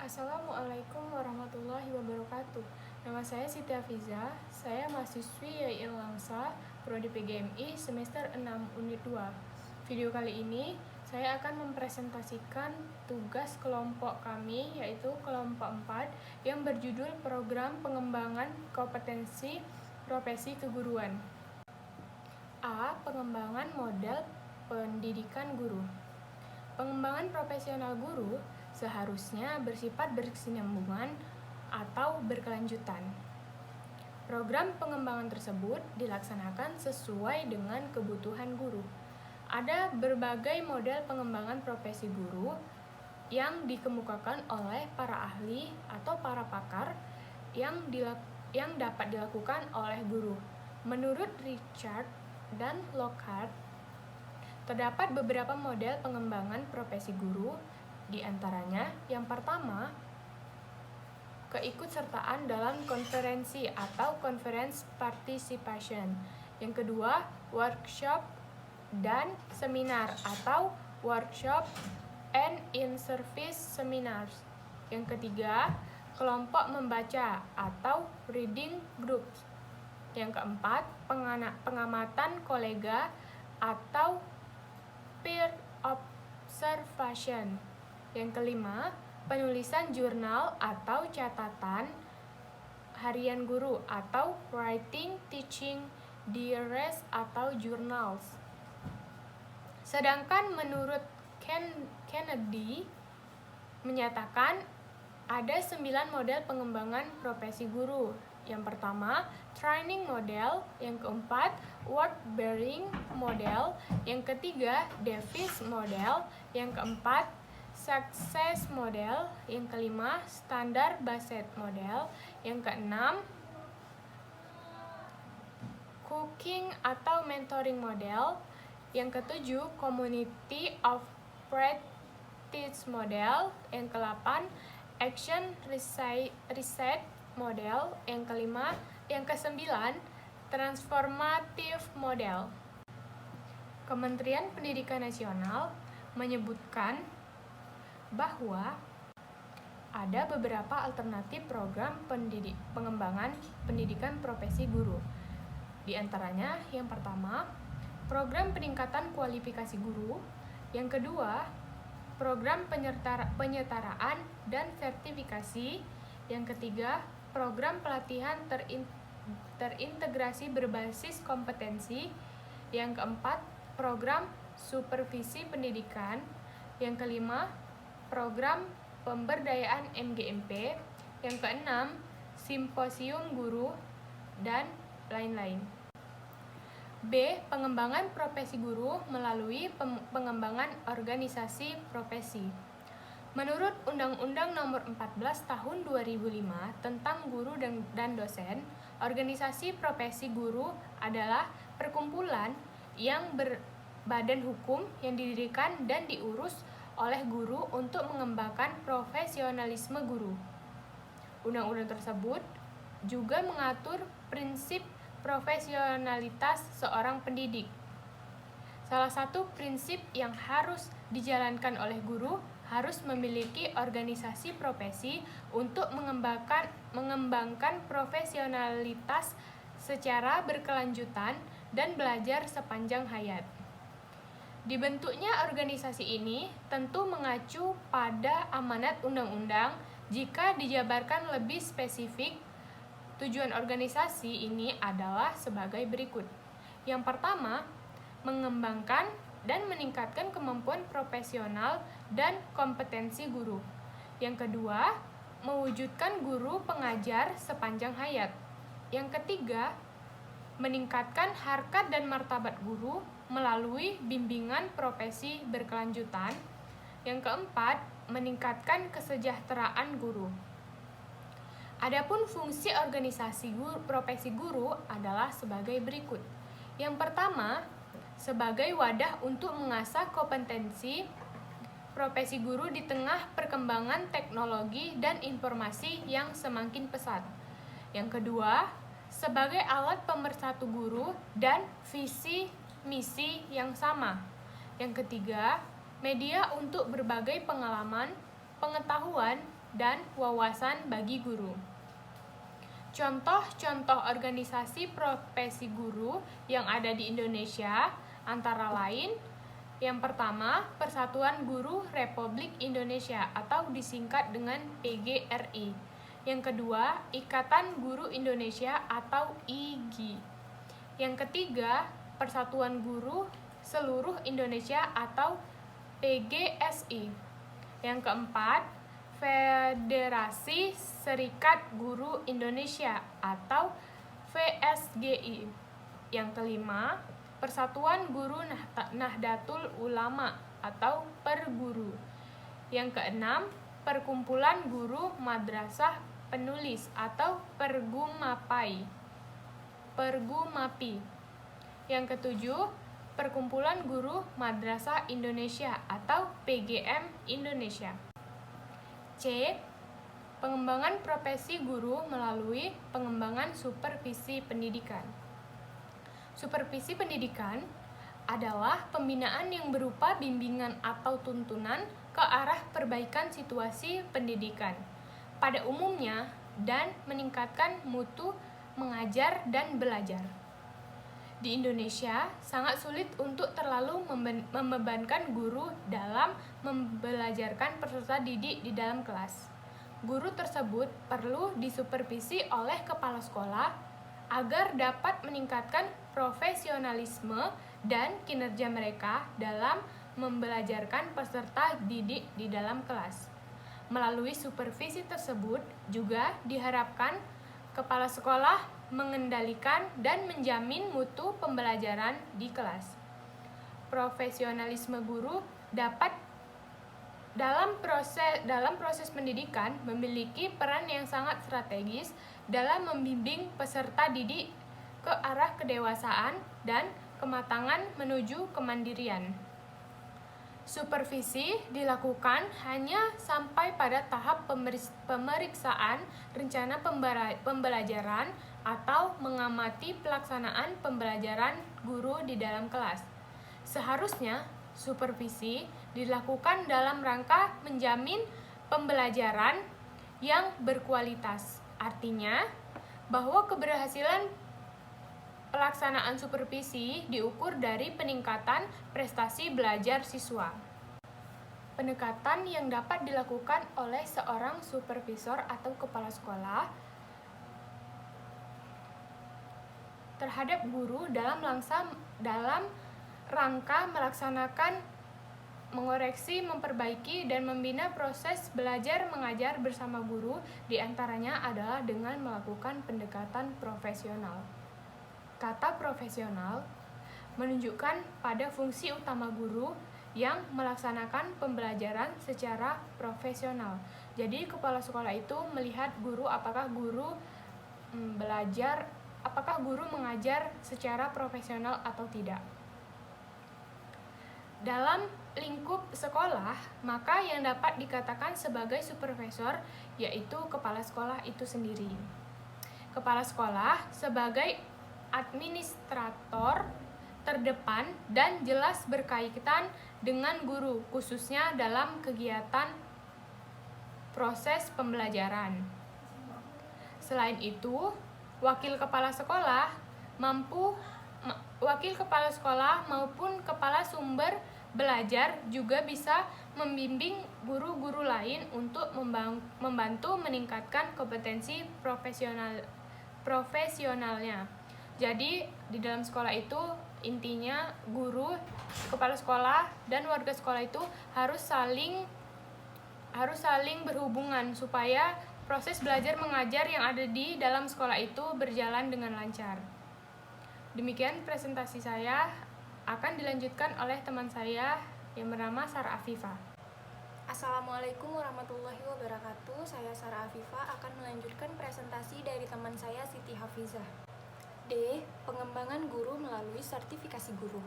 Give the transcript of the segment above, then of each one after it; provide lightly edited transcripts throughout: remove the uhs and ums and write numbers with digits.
Assalamualaikum warahmatullahi wabarakatuh. Nama saya Siti Afiza, saya mahasiswi YAI Langsa, Prodi PGMI semester 6 Unit 2. Video kali ini saya akan mempresentasikan tugas kelompok kami, yaitu kelompok 4, yang berjudul Program Pengembangan Kompetensi Profesi Keguruan. A. Pengembangan model pendidikan guru. Pengembangan profesional guru seharusnya bersifat berkesinambungan atau berkelanjutan. Program pengembangan tersebut dilaksanakan sesuai dengan kebutuhan guru. Ada berbagai model pengembangan profesi guru yang dikemukakan oleh para ahli atau para pakar yang dapat dilakukan oleh guru. Menurut Richard dan Lockhart, terdapat beberapa model pengembangan profesi guru, di antaranya yang pertama, keikutsertaan dalam konferensi atau conference participation. Yang kedua, workshop dan seminar atau workshop and in-service seminars. Yang ketiga, kelompok membaca atau reading groups. Yang keempat, pengamatan kolega atau peer observation. Yang kelima, penulisan jurnal atau catatan harian guru atau writing teaching diaries atau journals. Sedangkan menurut Kennedy menyatakan ada 9 model pengembangan profesi guru. Yang pertama, training model. Yang keempat, word bearing model. Yang ketiga, Davis model. Yang keempat, success model. Yang kelima, standar Bassett model. Yang keenam, cooking atau mentoring model. Yang ketujuh, community of practice model. Yang ke-8, action research model. Yang ke-9, transformative model. Kementerian Pendidikan Nasional menyebutkan bahwa ada beberapa alternatif program pengembangan pendidikan profesi guru. Di antaranya, yang pertama, program peningkatan kualifikasi guru. Yang kedua, program penyetaraan dan sertifikasi. Yang ketiga, program pelatihan terintegrasi berbasis kompetensi. Yang keempat, program supervisi pendidikan. Yang kelima, program pemberdayaan MGMP. Yang keenam, simposium guru, dan lain-lain. B. Pengembangan profesi guru melalui pengembangan organisasi profesi. Menurut Undang-Undang Nomor 14 Tahun 2005 tentang Guru dan Dosen, organisasi profesi guru adalah perkumpulan yang berbadan hukum yang didirikan dan diurus oleh guru untuk mengembangkan profesionalisme guru. Undang-undang tersebut juga mengatur prinsip profesionalitas seorang pendidik. Salah satu prinsip yang harus dijalankan oleh guru harus memiliki organisasi profesi untuk mengembangkan profesionalitas secara berkelanjutan dan belajar sepanjang hayat. Dibentuknya organisasi ini tentu mengacu pada amanat undang-undang. Jika dijabarkan lebih spesifik, tujuan organisasi ini adalah sebagai berikut. Yang pertama, mengembangkan dan meningkatkan kemampuan profesional dan kompetensi guru. Yang kedua, mewujudkan guru pengajar sepanjang hayat. Yang ketiga, meningkatkan harkat dan martabat guru melalui bimbingan profesi berkelanjutan. Yang keempat, meningkatkan kesejahteraan guru. Adapun fungsi organisasi profesi guru adalah sebagai berikut. Yang pertama, sebagai wadah untuk mengasah kompetensi profesi guru di tengah perkembangan teknologi dan informasi yang semakin pesat. Yang kedua, sebagai alat pemersatu guru dan visi misi yang sama. Yang ketiga, media untuk berbagai pengalaman, pengetahuan, dan wawasan bagi guru. Contoh-contoh organisasi profesi guru yang ada di Indonesia antara lain: yang pertama, Persatuan Guru Republik Indonesia atau disingkat dengan PGRI. Yang kedua, Ikatan Guru Indonesia atau IGI. Yang ketiga, Persatuan Guru Seluruh Indonesia atau PGSI. Yang keempat, Federasi Serikat Guru Indonesia atau VSGI. Yang kelima, Persatuan Guru Nahdlatul Ulama atau Perguru. Yang keenam, Perkumpulan Guru Madrasah Penulis atau Pergumapi. Yang ketujuh, Perkumpulan Guru Madrasah Indonesia atau PGM Indonesia. C. Pengembangan profesi guru melalui pengembangan supervisi pendidikan. Supervisi pendidikan adalah pembinaan yang berupa bimbingan atau tuntunan ke arah perbaikan situasi pendidikan pada umumnya dan meningkatkan mutu mengajar dan belajar. Di Indonesia, sangat sulit untuk terlalu membebankan guru dalam membelajarkan peserta didik di dalam kelas. Guru tersebut perlu disupervisi oleh kepala sekolah agar dapat meningkatkan profesionalisme dan kinerja mereka dalam membelajarkan peserta didik di dalam kelas. Melalui supervisi tersebut juga diharapkan kepala sekolah mengendalikan dan menjamin mutu pembelajaran di kelas. Profesionalisme guru dapat dalam proses pendidikan memiliki peran yang sangat strategis dalam membimbing peserta didik ke arah kedewasaan dan kematangan menuju kemandirian. Supervisi dilakukan hanya sampai pada tahap pemeriksaan rencana pembelajaran atau mengamati pelaksanaan pembelajaran guru di dalam kelas. Seharusnya supervisi dilakukan dalam rangka menjamin pembelajaran yang berkualitas. Artinya bahwa keberhasilan pelaksanaan supervisi diukur dari peningkatan prestasi belajar siswa. Pendekatan yang dapat dilakukan oleh seorang supervisor atau kepala sekolah terhadap guru dalam rangka melaksanakan, mengoreksi, memperbaiki, dan membina proses belajar mengajar bersama guru, diantaranya adalah dengan melakukan pendekatan profesional. Kata profesional menunjukkan pada fungsi utama guru yang melaksanakan pembelajaran secara profesional. Jadi kepala sekolah itu melihat guru apakah guru mengajar secara profesional atau tidak. Dalam lingkup sekolah, maka yang dapat dikatakan sebagai supervisor yaitu kepala sekolah itu sendiri. Kepala sekolah sebagai administrator terdepan dan jelas berkaitan dengan guru, khususnya dalam kegiatan proses pembelajaran. Selain itu, wakil kepala sekolah maupun kepala sumber belajar juga bisa membimbing guru-guru lain untuk membantu meningkatkan kompetensi profesionalnya. Jadi di dalam sekolah itu intinya guru, kepala sekolah, dan warga sekolah itu harus saling berhubungan supaya proses belajar mengajar yang ada di dalam sekolah itu berjalan dengan lancar. Demikian presentasi saya, akan dilanjutkan oleh teman saya yang bernama Sarah Afifah. Assalamualaikum warahmatullahi wabarakatuh. Saya Sarah Afifah akan melanjutkan presentasi dari teman saya Siti Hafizah. D. Pengembangan guru melalui sertifikasi guru.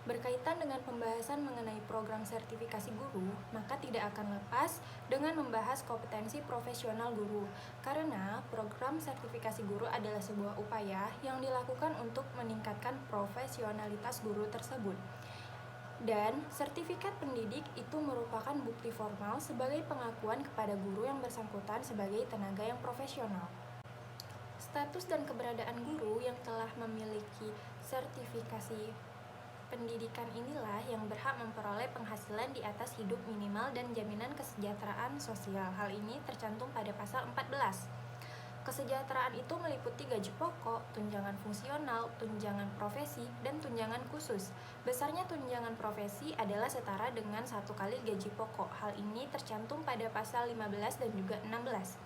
Berkaitan dengan pembahasan mengenai program sertifikasi guru, maka tidak akan lepas dengan membahas kompetensi profesional guru, karena program sertifikasi guru adalah sebuah upaya yang dilakukan untuk meningkatkan profesionalitas guru tersebut. Dan sertifikat pendidik itu merupakan bukti formal sebagai pengakuan kepada guru yang bersangkutan sebagai tenaga yang profesional. Status dan keberadaan guru yang telah memiliki sertifikasi pendidikan inilah yang berhak memperoleh penghasilan di atas hidup minimal dan jaminan kesejahteraan sosial. Hal ini tercantum pada pasal 14. Kesejahteraan itu meliputi gaji pokok, tunjangan fungsional, tunjangan profesi, dan tunjangan khusus. Besarnya tunjangan profesi adalah setara dengan 1 kali gaji pokok. Hal ini tercantum pada pasal 15 dan juga 16.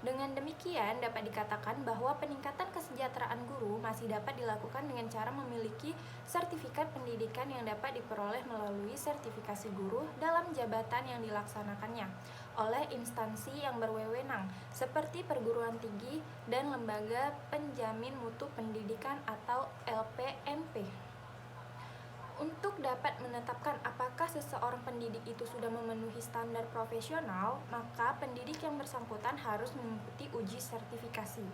Dengan demikian, dapat dikatakan bahwa peningkatan kesejahteraan guru masih dapat dilakukan dengan cara memiliki sertifikat pendidikan yang dapat diperoleh melalui sertifikasi guru dalam jabatan yang dilaksanakannya oleh instansi yang berwenang seperti perguruan tinggi dan lembaga penjamin mutu pendidikan atau LPMP. Untuk dapat menetapkan apakah seseorang pendidik itu sudah memenuhi standar profesional, maka pendidik yang bersangkutan harus mengikuti uji sertifikasi.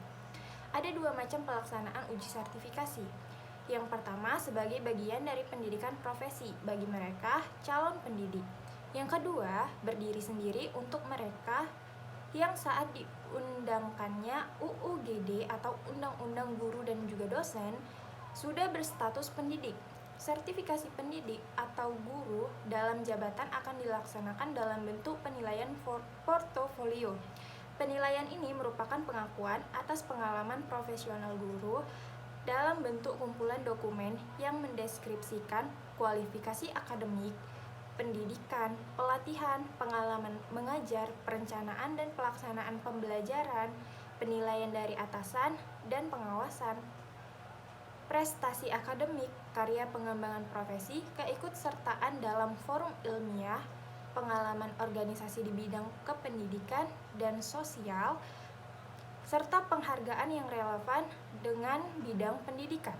Ada 2 macam pelaksanaan uji sertifikasi. Yang pertama sebagai bagian dari pendidikan profesi bagi mereka calon pendidik. Yang kedua, berdiri sendiri untuk mereka yang saat diundangkannya UUGD atau Undang-Undang Guru dan juga Dosen sudah berstatus pendidik. Sertifikasi pendidik atau guru dalam jabatan akan dilaksanakan dalam bentuk penilaian portofolio. Penilaian ini merupakan pengakuan atas pengalaman profesional guru dalam bentuk kumpulan dokumen yang mendeskripsikan kualifikasi akademik, pendidikan, pelatihan, pengalaman mengajar, perencanaan dan pelaksanaan pembelajaran, penilaian dari atasan, dan pengawasan, prestasi akademik, karya pengembangan profesi, keikutsertaan dalam forum ilmiah, pengalaman organisasi di bidang kependidikan dan sosial, serta penghargaan yang relevan dengan bidang pendidikan.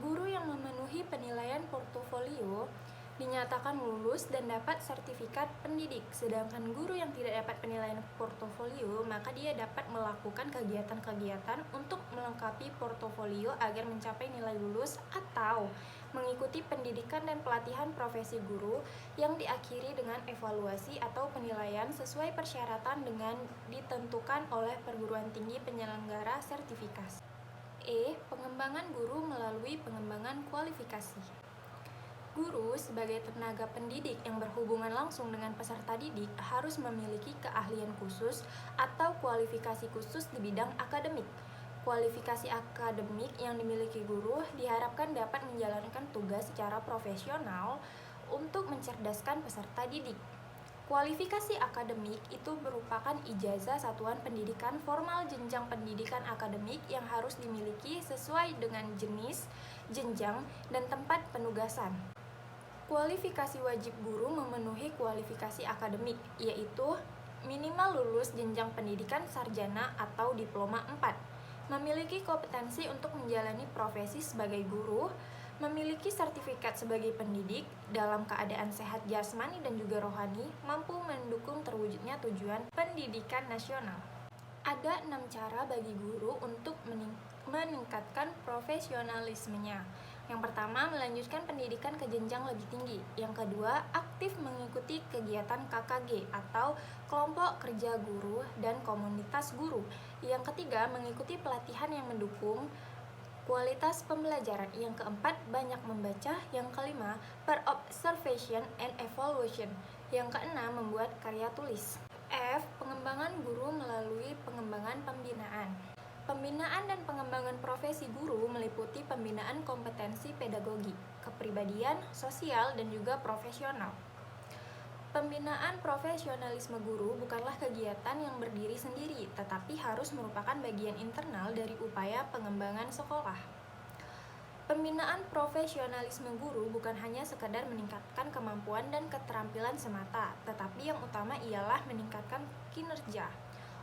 Guru yang memenuhi penilaian portofolio dinyatakan lulus dan dapat sertifikat pendidik, sedangkan guru yang tidak dapat penilaian portofolio, maka dia dapat melakukan kegiatan-kegiatan untuk melengkapi portofolio agar mencapai nilai lulus atau mengikuti pendidikan dan pelatihan profesi guru yang diakhiri dengan evaluasi atau penilaian sesuai persyaratan dengan ditentukan oleh perguruan tinggi penyelenggara sertifikasi. Pengembangan guru melalui pengembangan kualifikasi. Guru sebagai tenaga pendidik yang berhubungan langsung dengan peserta didik harus memiliki keahlian khusus atau kualifikasi khusus di bidang akademik. Kualifikasi akademik yang dimiliki guru diharapkan dapat menjalankan tugas secara profesional untuk mencerdaskan peserta didik. Kualifikasi akademik itu merupakan ijazah satuan pendidikan formal jenjang pendidikan akademik yang harus dimiliki sesuai dengan jenis, jenjang, dan tempat penugasan. Kualifikasi wajib guru memenuhi kualifikasi akademik, yaitu minimal lulus jenjang pendidikan sarjana atau diploma 4, memiliki kompetensi untuk menjalani profesi sebagai guru, memiliki sertifikat sebagai pendidik, dalam keadaan sehat jasmani dan juga rohani, mampu mendukung terwujudnya tujuan pendidikan nasional. Ada 6 cara bagi guru untuk meningkatkan profesionalismenya. Yang pertama, melanjutkan pendidikan ke jenjang lebih tinggi. Yang kedua, aktif mengikuti kegiatan KKG atau kelompok kerja guru dan komunitas guru. Yang ketiga, mengikuti pelatihan yang mendukung kualitas pembelajaran. Yang keempat, banyak membaca. Yang kelima, per-observation and evaluation. Yang keenam, membuat karya tulis. Pengembangan guru melalui pengembangan pembinaan. Pembinaan dan pengembangan profesi guru meliputi pembinaan kompetensi pedagogi, kepribadian, sosial, dan juga profesional. Pembinaan profesionalisme guru bukanlah kegiatan yang berdiri sendiri, tetapi harus merupakan bagian internal dari upaya pengembangan sekolah. Pembinaan profesionalisme guru bukan hanya sekedar meningkatkan kemampuan dan keterampilan semata, tetapi yang utama ialah meningkatkan kinerja.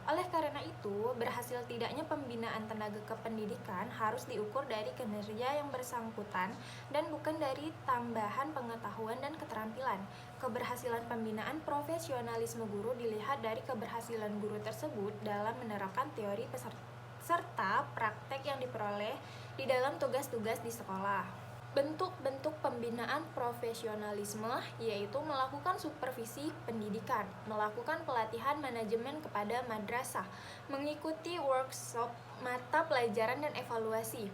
Oleh karena itu, berhasil tidaknya pembinaan tenaga kependidikan harus diukur dari kinerja yang bersangkutan dan bukan dari tambahan pengetahuan dan keterampilan. Keberhasilan pembinaan profesionalisme guru dilihat dari keberhasilan guru tersebut dalam menerapkan teori serta praktek yang diperoleh di dalam tugas-tugas di sekolah. Bentuk-bentuk pembinaan profesionalisme yaitu melakukan supervisi pendidikan, melakukan pelatihan manajemen kepada madrasah, mengikuti workshop mata pelajaran dan evaluasi,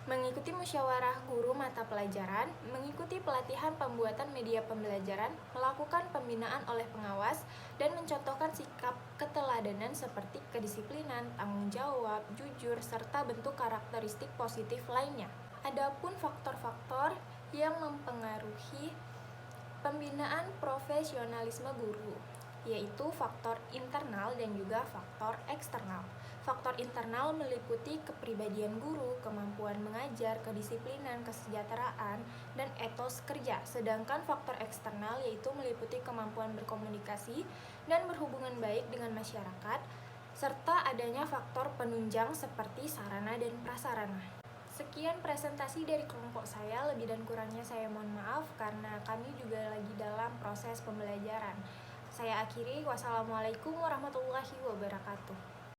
mengikuti musyawarah guru mata pelajaran, mengikuti pelatihan pembuatan media pembelajaran, melakukan pembinaan oleh pengawas, dan mencontohkan sikap keteladanan seperti kedisiplinan, tanggung jawab, jujur, serta bentuk karakteristik positif lainnya. Adapun faktor-faktor yang mempengaruhi pembinaan profesionalisme guru, yaitu faktor internal dan juga faktor eksternal. Faktor internal meliputi kepribadian guru, kemampuan mengajar, kedisiplinan, kesejahteraan, dan etos kerja. Sedangkan faktor eksternal yaitu meliputi kemampuan berkomunikasi dan berhubungan baik dengan masyarakat, serta adanya faktor penunjang seperti sarana dan prasarana. Sekian presentasi dari kelompok saya, lebih dan kurangnya saya mohon maaf karena kami juga lagi dalam proses pembelajaran. Saya akhiri, wassalamualaikum warahmatullahi wabarakatuh.